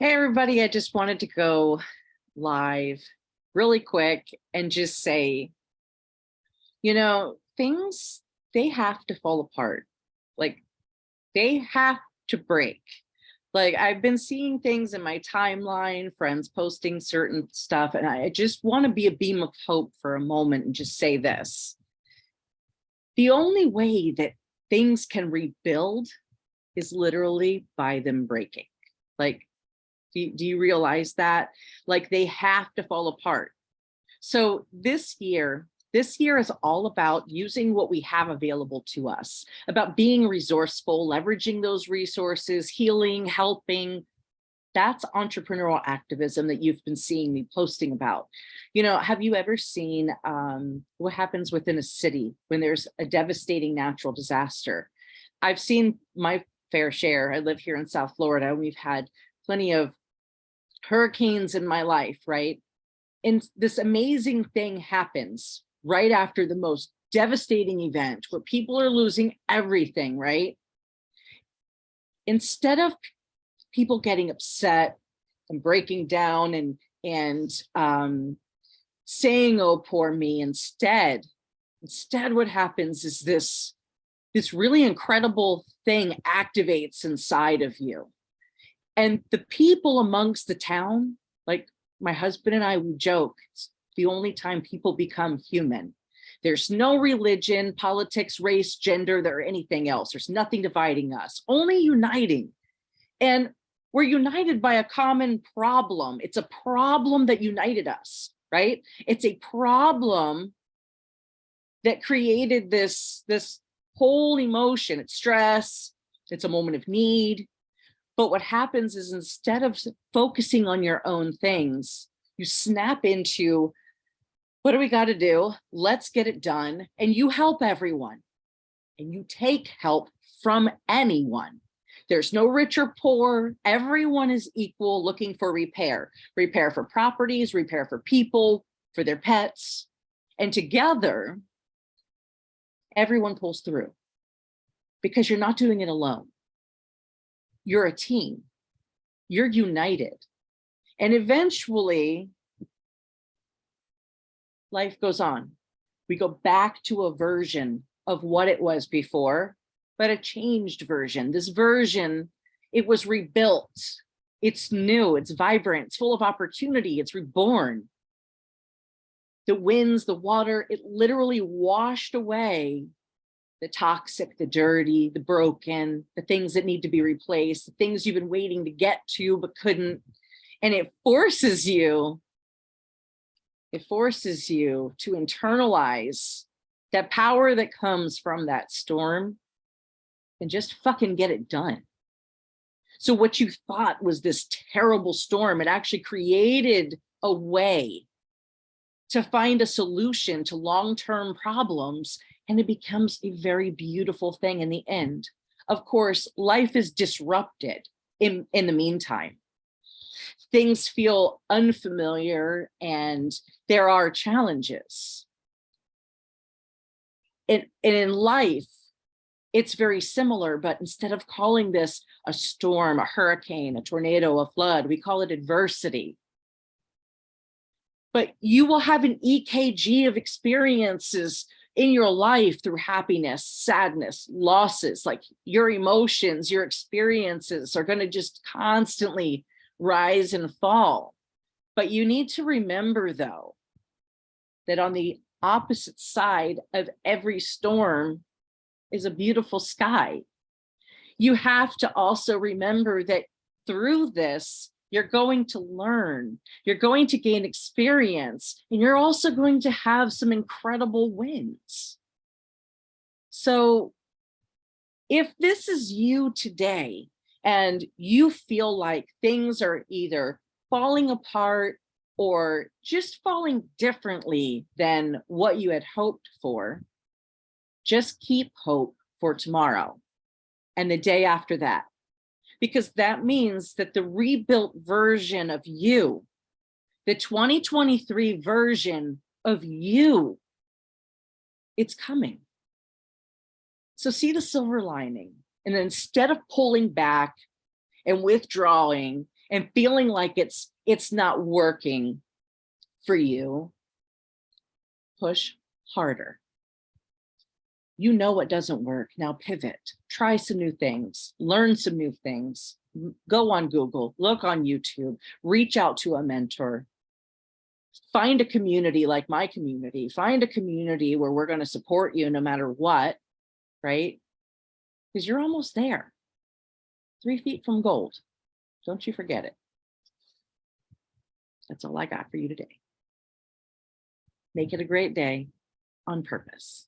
Hey, everybody, I just wanted to go live really quick and just say, things, they have to fall apart. Like, they have to break. Like, I've been seeing things in my timeline, friends posting certain stuff, and I just want to be a beam of hope for a moment and just say this. The only way that things can rebuild is literally by them breaking. Like, do you realize that? Like, they have to fall apart. So this year is all about using what we have available to us, about being resourceful, leveraging those resources, healing, helping. That's entrepreneurial activism that you've been seeing me posting about. Have you ever seen what happens within a city when there's a devastating natural disaster? I've seen my fair share. I live here in South Florida, and we've had plenty of hurricanes in my life, right? And this amazing thing happens right after the most devastating event where people are losing everything, right? Instead of people getting upset and breaking down and saying, "Oh, poor me," instead what happens is this really incredible thing activates inside of you. And the people amongst the town, like my husband and I, we joke, it's the only time people become human. There's no religion, politics, race, gender, or anything else. There's nothing dividing us, only uniting. And we're united by a common problem. It's a problem that united us, right? It's a problem that created this whole emotion. It's stress, it's a moment of need. But what happens is, instead of focusing on your own things, you snap into, what do we got to do? Let's get it done. And you help everyone. And you take help from anyone. There's no rich or poor. Everyone is equal, looking for repair. Repair for properties, repair for people, for their pets. And together, everyone pulls through. Because you're not doing it alone. You're a team. You're united. And eventually, life goes on. We go back to a version of what it was before, but a changed version. This version, it was rebuilt. It's new, it's vibrant, it's full of opportunity, it's reborn. The winds, the water, it literally washed away the toxic, the dirty, the broken, the things that need to be replaced, the things you've been waiting to get to but couldn't. And it forces you to internalize that power that comes from that storm and just fucking get it done. So what you thought was this terrible storm, it actually created a way to find a solution to long-term problems, and it becomes a very beautiful thing in the end. Of course, life is disrupted in the meantime. Things feel unfamiliar and there are challenges. And in life, it's very similar, but instead of calling this a storm, a hurricane, a tornado, a flood, we call it adversity. But you will have an EKG of experiences in your life through happiness, sadness, losses. Like, your emotions, your experiences are going to just constantly rise and fall. But you need to remember, though, that on the opposite side of every storm is a beautiful sky. You have to also remember that through this, you're going to learn, you're going to gain experience, and you're also going to have some incredible wins. So if this is you today and you feel like things are either falling apart or just falling differently than what you had hoped for, just keep hope for tomorrow and the day after that. Because that means that the rebuilt version of you, the 2023 version of you, it's coming. So see the silver lining. And then, instead of pulling back and withdrawing and feeling like it's not working for you, push harder. You know what doesn't work. Now pivot, try some new things, learn some new things, go on Google, look on YouTube, reach out to a mentor, find a community like my community, find a community where we're going to support you no matter what, right? Because you're almost there. 3 feet from gold. Don't you forget it. That's all I got for you today. Make it a great day on purpose.